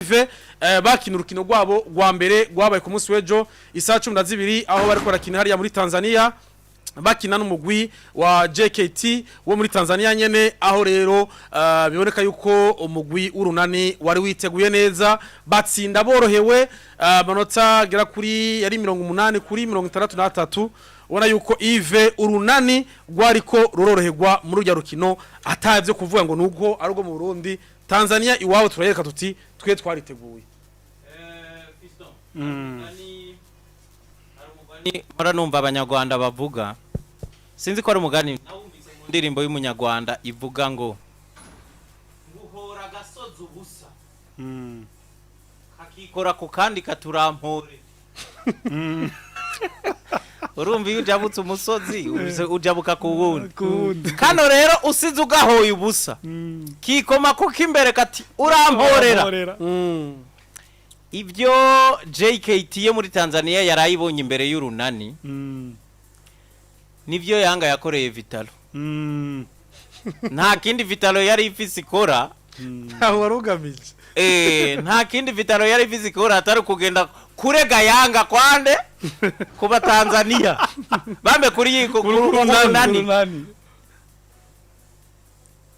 Ive bakina urukino rwabo rwa mbere rwabaye ku munsi w'ejo isaha 12 aho bari korakina hariya muri Tanzania bakina n'umugwi wa JKT wo muri Tanzania nyene aho rero biboneka yuko umugwi urunani wari witeguye neza batsinda borohewe manota gera kuri yari 80 kuri 63 ubona yuko Ive urunani rwariko ruroroherwa muri urya rukino atavye kuvuga ngo nuko ari rwo mu Burundi Tanzania iwabo turayereka tuti twe twariteguye Mora numva abanyarwanda bavuga sinzi ko ari umugani nawumvise mu ndirimbo y'umunyarwanda ivuga ngo nguhora gasoza ubusa hakikora ku kandi katurampore urumva iyo ujabutse umusozi ujabuka ku wundi kano rero usize ugahoye ubusa kikoma kuko imbere kati uramporera ibyo JKT yo muri Tanzania yarayibonye imbere y'urunani nivyo Yanga yakoreye Vitalo nta kindi Vitalo yari ifise ikora aho warugamije nta kindi Vitalo yari ifise ikora atari kugenda kurega Yanga kwande kuba Tanzania bambe kuri yiko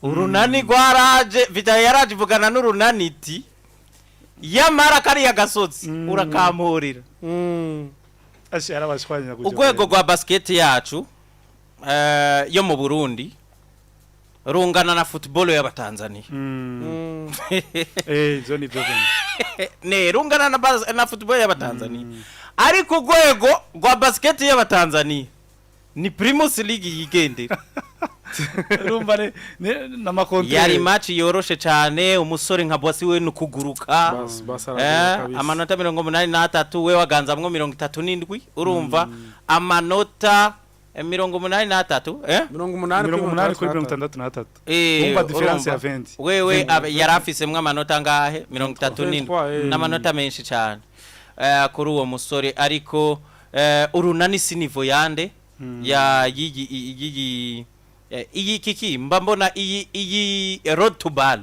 urunani gwaraje Vitalo yaraje vugana n'urunani iti yamara kari yagasozi urakampurira ashi arabashwanya kujya ugwego rwa basket yacu yo mu Burundi rungana na football y'abatanzania zo ni byo ne rungana na football y'abatanzania ariko ugwego rwa basket y'abatanzania ni Primus League yigendera rumva na makonte yari match yoroshe cyane umusore nka Bosi we nukuguruka amanota 83 we waganzamwo 37 urumva amanota 83 80 kuri 63 umva difference ya 20 wewe yarafisemwe amanota ngahe 37 n'amanota menshi cyane kuri uwo musore ariko urunani sinivo yande ya iyi kiki mbambona iyi road to ball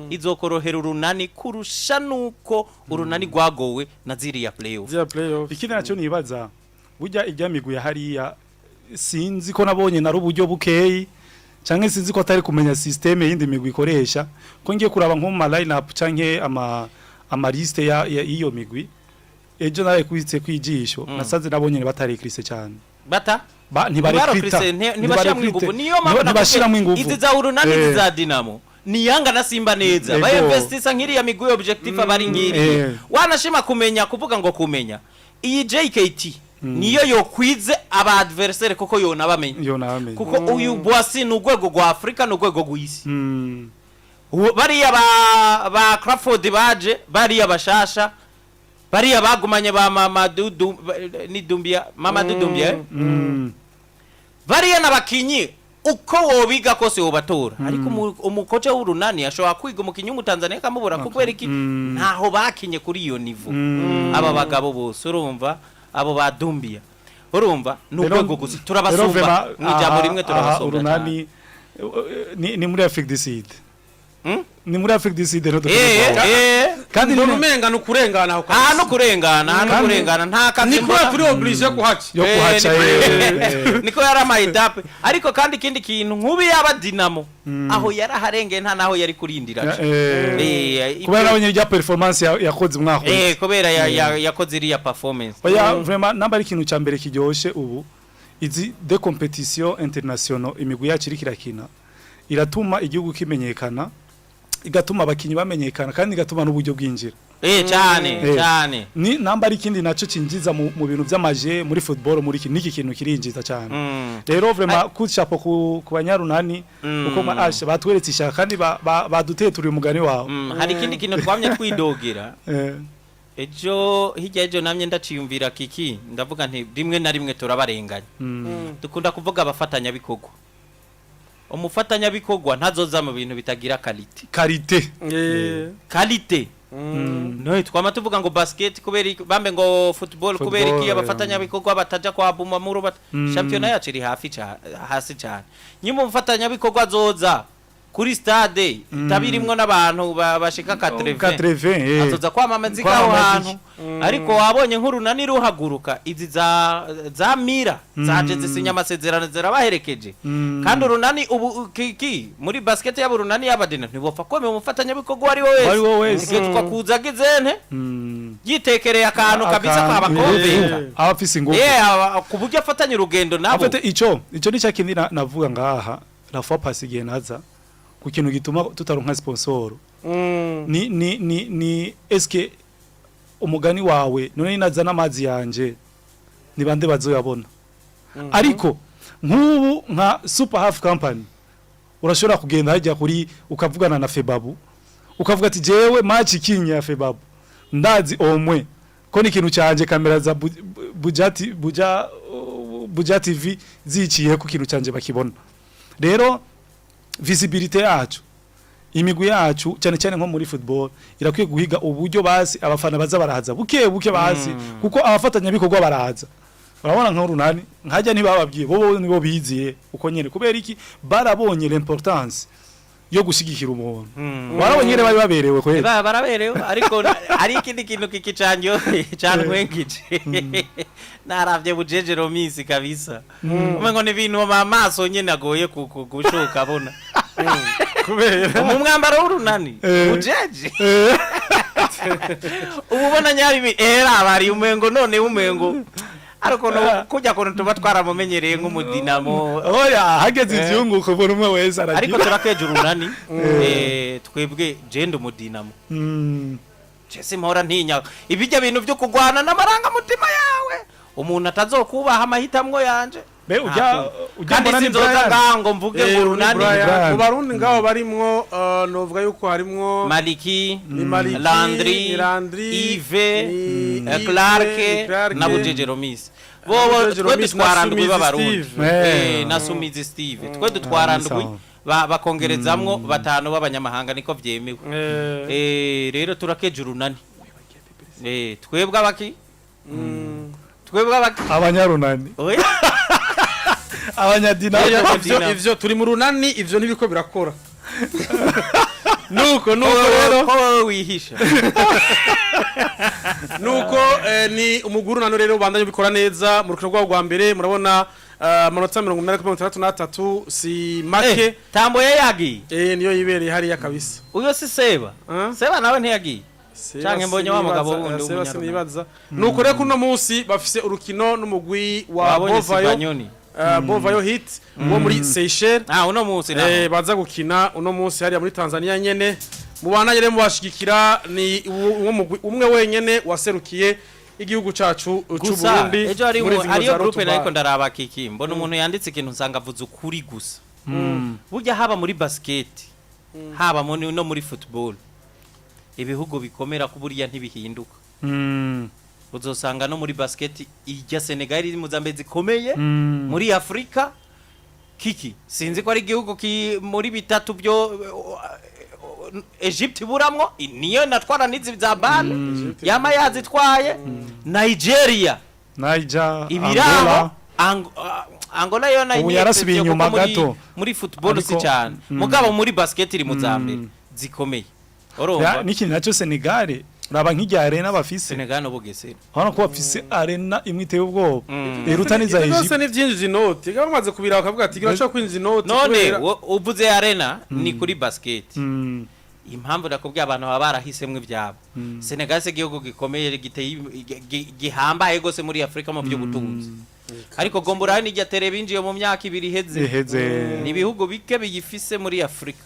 izokorohera urunani kurusha nuko urunani gwagowe na ziriya playoff ikindi nacyo nibaza burya ijyamigwe ya hariya sinzi ko nabonye na ruburyo bukeyi canke sinzi ko atari kumenya system yindi migwi ikoresha ko ngiye kuraba nko mu line up canke ama liste ya iyo migwi ejo nawe kwitse kwijisho nasanze nabonye batari Chris cyane bata ntibashira ingufu niyo mabona izi za urunani izi za Dinamo ni Yanga na Simba neza bayinvestisa nkiriya migwi objective abari nkiri wanashima kumenya kuvuga ngo kumenya iyi JKT niyo yokwize aba adversaire kuko yona bamenye kuko uyu Boasi n'ugwego rwa Afrika n'ugwego rw'isi bariya ba Crawford baje bariya bashasha bariya bagumanye ba Mamadou Dumbia bariya nabakinyi uko wobiga kose wobatora ariko umukoce w'urunani ashobora kwiga umukinyi mu Tanzania kamubura kubera iki ntaho bakinye kuri iyo niveau aba bagabo bose urumva abo ba Dumbia urumva n'ugwego gusa turabasumba n'ijambo rimwe turabasumba urunani ni muri Afrique du Sud ni muri Afrique du Sud rero kandi numenga nukurengana aho no kurengana nta kazi niko kuri oblige kuhaca yo kuhaca niko yari amayidape ariko kandi kindi kintu nkubi yaba Dinamo aho yaraharengeye nta naho yari kurindira kubera nabonye rya performance yakoze umwako kubera yakoze iriya performance oya vraiment namba ari ikintu cya mbere kiryoshe ubu izi de competition international imigwi yacu ikirakina iratuma igihugu kimenyekana igatuma abakinyi bamenyekana kandi igatuma n'uburyo bwinjira cyane ni namba ari ikindi naco cinjiza mu bintu by'amaje muri football muri niki kintu kirinjiza cyane rero vraiment kuchapo ku banyarunani uko asha batweretse ishaka kandi baduteye turi umugani wawe hari ikindi kintu twamye twidogera ejo hirya namye ndaciyumvira kiki ndavuga nti rimwe na rimwe turabarenganya dukunda kuvuga abafatanya bikogwa umufatanya bikogwa ntazoza mu bintu bitagira qualité no twama tuvuga ngo basket kubera bambe ngo football kubera iki abafatanya bikogwa bataja kwa buma muro championnat yacu iri hasi cyane nyuma umufatanya bikogwa zoza kuri stade tabirimwo n'abantu bashika 80 azoza kwamamaza ikaho hantu ariko wabonye nk'urunani ruhaguruka izi za mira zaje zisinya amasezerano zirabaherekeje kandi urunani ubu kiki muri basket ya urunani y'abadena ntibopfa kwemera umufatanya bikorwa ari wowe wese twakuza gizene yitekereye akantu kabisa kwa bakombe abafise ingufu kuburyo afatanya urugendo nabo afite ico ni cyakindi navuga ngaha la fois passé gihe naza ku kintu gituma tutaronka sponsor ni eske umugani wawe none naza n'amazi yanje ni bande bazoyabona ariko nk'ubu nka Super Half Company urashobora kugenda hajya kuri ukavugana na Febabu ukavuga ati jewe match ikinya ya Febabu ndazi omwe ko ni kintu cyanje kamera za Buja TV ziciye ku kintu cyanje bakibona rero visibility yacu imigwi yacu cyane cyane nko muri football irakwiye guhiga uburyo basi abafana baza barahaza buke basi kuko abafatanya bikorwa barahaza urabona nk'urunani nkajya ntibababwiye bo nibo biziye uko nyene kubera iki barabonye l'importance yo gushigikira umuntu barabonye rero bari baberewe ko baraberewe ariko ari ikindi kintu kikicanyo cyantwenkije naravye bujeje romisi kabisa umengo ni bintu amaso nyene agoye gushoka bona kubera mu mwambaro w'urunani bujeje ubona nyari bari umengo none umengo ariko no kujya ko tuba twaramumenyereye nk'umudinamo oya hageze ivyunguko bona umwe wese aragira ariko turakeje urunani twebwe jende umudinamo Chese mpora ntinya ibijya bintu byo kugwana n'amaranga mutima yawe umuntu atazokubaha amahitamwo yanje be ujya mbona ni ngango mvuge ngo urunani mu barundi ngaho barimwo novuga yuko harimwo Maliki Landry Yves Clark na Bujeje Romis bobo twe dutwarandwe b'abarundi na Sumizi Steve twe dutwarandwe bakongerezamwo batanu b'abanyamahanga niko vyemewe rero turakeje urunani twebwe abaki abanyarunani abanyadina ivyo turi mu runani ivyo nibiko birakora nuko rero ko wihisha nuko ni umugurunano rero bandanye bikora neza mu rukino rwa mbere murabona amanota 163 si make tamboye yagi niyo yibereye hari ya kabisa uyo si seba nawe ntiyagi canke mbonye wa mugabo wundi w'umunyarwanda nuko rero kuno munsi bafise urukino n'umugwi wa Bovayo Hit wo muri Seychelles uno munsi naho baza gukina uno munsi hari muri Tanzania nyene mubana yere mubashigikira ni umwe wenyene waserukiye igihugu cacu c'u Burundi ejo ariyo groupe nariko ndaraba kiki mbona umuntu yanditse ikintu nsanga avuze ukuri gusa burya haba muri basket haba no muri football ibihugu bikomera ku buriya ntibihinduka uzosanga no muri basket ijya Senegal iri mu zambe zikomeye muri Afrika kiki sinzi ko ari igihugu muri bitatu byo Egypt buramwo niyo natwara nizi za bane yama yazitwaye Nigeria ibiramo Angola yo nayo yarasubiye inyuma gato muri football si cyane mugabo muri basket iri mu zambe zikomeye urumva niki naco Senegal uraba nk'ijya arena bafise Senegal no Bugesera hano ko bafise arena imwe iteye ubwoba irutaniza Egypt byose ni byinjije inoti bamaze kubira bakavuga ati girashaka kwinjije inoti none uvuze arena ni kuri basket impamvu nakubwiye abantu baba barahisemwe ibyabo Senegal se gihugu gikomeye giteye gihambaye gose muri Afrika mu by'ubutunzi ariko gombora ni jyatere binjiye mu myaka ibiri heze ni bihugu bike biyifise muri Afrika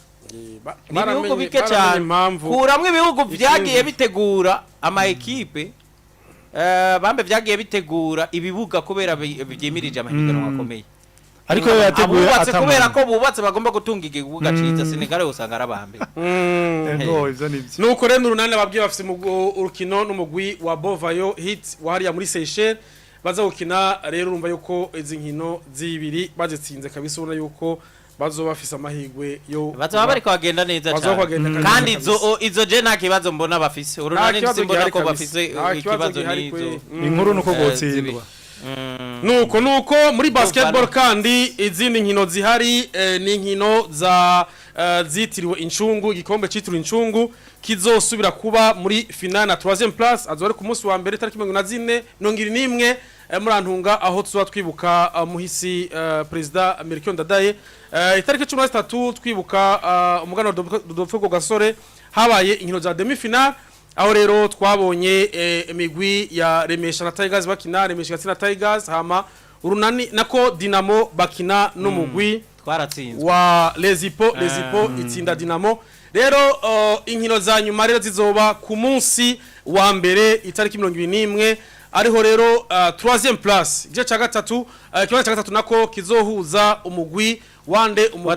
nibihugu bike cyane kuramwe ibihugu byagiye bitegura ama equipe bambe byagiye bitegura ibibuga kubera byemirije amahiganwa akomeye ariko yateguye kubera ko bubatse bagomba gutunga igihugu ciza Senegal usanga arabambe ivyo nivyo nuko rero urunani ababwiye bafise mu urukino n'umugwi wa Bovayo Hit wahariya muri Seychelles baza gukina rero urumva yuko izi nkino zibiri bazitsinze kabisa ubona yuko bazo bafise amahigwe yo bazo bari kwagenda neza cyane kandi izo je nta kibazo mbona bafise urunani nsimbona ko bafise ikibazo nizo inkuru nuko gotsindwa nuko muri basketball kandi izindi nkino zihari ni nkino za zitiriwe incungu igikombe citiriwe incungu kizosubira kuba muri finale na 3e place azore ku munsi wa mbere tariki 14 murantunga aho tuzoba twibuka muhisi president Melchior Ndadaye itariki 13 twibuka umugano Rodolphe Gasore habaye inkino za demi finale aho rero twabonye imigwi ya Remesha na Tigers bakina Remesha na Tigers hama urunani nako Dinamo bakina n'umugwi twaratsinze wa Lezipo itsinda Dinamo rero inkino za nyuma rero zizoba ku munsi wa mbere itariki 21 ariho rero 3e place igice cya gatatu kibanza cya gatatu nako kizohuza umugwi wande umugwi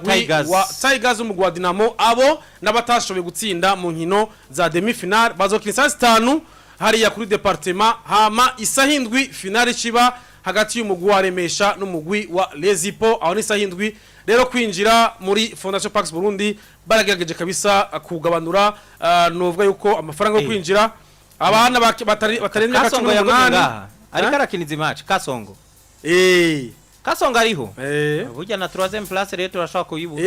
wa Tigers umugwi wa Dinamo abo nabatashoboye gutsinda mu nkino za demi finale bazokina saa 5 hariya kuri departement hama isahindwi finale ciba hagati y'umugwi wa Remesha n'umugwi wa Lezipo aho ni sahindwi rero kwinjira muri Fondation Pax Burundi baragerageje kabisa kugabanura novuga yuko amafaranga yo kwinjira abana batarenye ka 18 ariko arakiniza match Kasongo Kasongo ariho burya na 3e place rero turashaka kuyibuka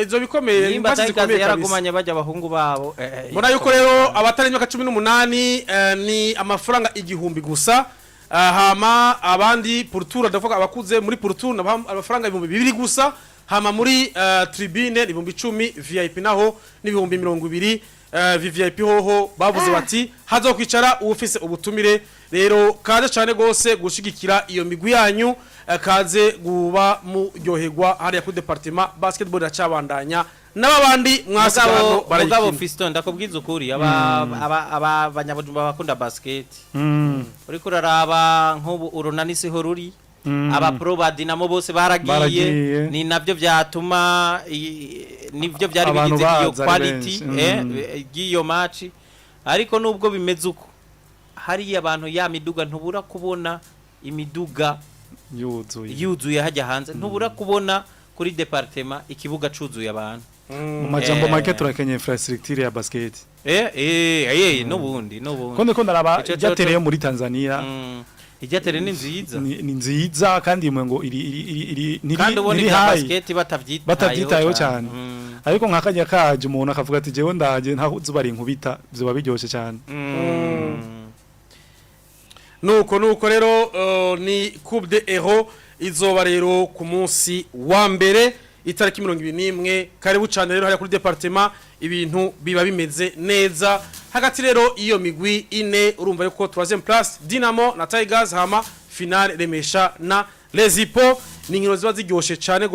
izo bikomeye imbazi zikomeye yaragumanye bajya abahungu babo mbona yuko rero abatarenye ka 18 ni amafaranga igihumbi gusa hama abandi portura ndavuga abakuze muri portura amafaranga 200 gusa hama muri tribune 1010 VIP naho ni 220 VIP hoho bavuze bati hazo kwicara ufise ubutumire rero kaje cyane gose gushigikira iyo migwi yanyu kaze guba mu ryoherwa hariya ku departement basketball yacabandanya n'abandi mwasagano barayikina Fiston ndakubwiza ukuri aba banyabujumba bakunda basket uri kuraraba nk'ubu urunani siho ruri aba pro ba Dinamo bose baragiye ni navyo byatuma nivyo byari bigize iyo quality giyo match ariko nubwo bimeze uko hari abantu ya miduga ntubura kubona imiduga yuzuye hajya hanze ntubura kubona kuri departement ikibuga cuzuye abantu mu majambo make turakenye infrastructure ya basket nubundi ko ndaraba ijyatereye muri Tanzania ijyatere ni nziza ni nziza kandi imwe ngo iri kandi ubona basket batabyitayeho cyane ariko nkakajya kaje umuntu akavuga ati jewe ndaje nta zuba rinkubita byo biryoshe cyane nuko rero ni Coupe de Héros izoba rero ku munsi wa mbere itariki 21 karibu cyane rero hariya kuri departement ibintu biba bimeze neza hagati rero iyo migwi ine urumva yuko 3e place Dinamo na Tigers hama finale Remesha na Lezipo ni nkino ziba ziryoshe cyane